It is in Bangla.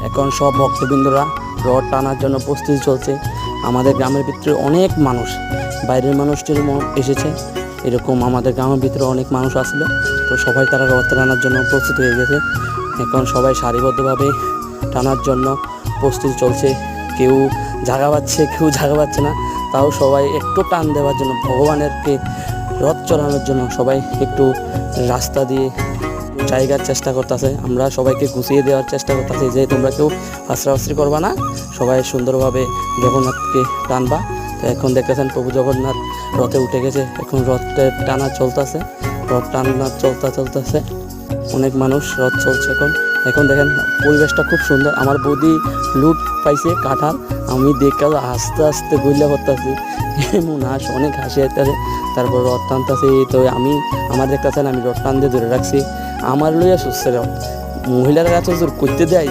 এখন সব ভক্তবৃন্দরা রথ টানার জন্য প্রস্তুতি চলছে। আমাদের গ্রামের ভিতরে অনেক মানুষ, বাইরের মানুষটির এসেছে, এরকম আমাদের গ্রামের ভিতরে অনেক মানুষ আসলো। তো সবাই তারা রথ টানার জন্য প্রস্তুত হয়ে গেছে। এখন সবাই সারিবদ্ধভাবে টানার জন্য প্রস্তুতি চলছে। কেউ জায়গা পাচ্ছে, কেউ জায়গা পাচ্ছে না, তাও সবাই একটু টান দেওয়ার জন্য, ভগবানেরকে রথ চড়ানোর জন্য সবাই একটু রাস্তা দিয়ে জায়গার চেষ্টা করতেছে। আমরা সবাইকে গুছিয়ে দেওয়ার চেষ্টা করতেছি যে তোমরা কেউ আশ্রাশ্রি করবা না, সবাই সুন্দরভাবে জগন্নাথকে টানবা। তো এখন দেখতেছেন প্রভু জগন্নাথ রথে উঠে গেছে। এখন রথের টানা চলতেছে, রথ টানা চলতেছে, অনেক মানুষ, রথ চলছে। এখন দেখেন পরিবেশটা খুব সুন্দর। আমার বৌদি লুট পাইছে কাঁঠাল, আমি দেখে আস্তে আস্তে গইলা করতেছি, এমন অনেক হাসি আসতেছে। তারপর রথ টানতেছি। তো আমার দেখতেছেন আমি রথ টান দিয়ে ধরে রাখছি, আমার লইয়া সুস্থ রথ, মহিলার কাছে জোর করতে দেওয়া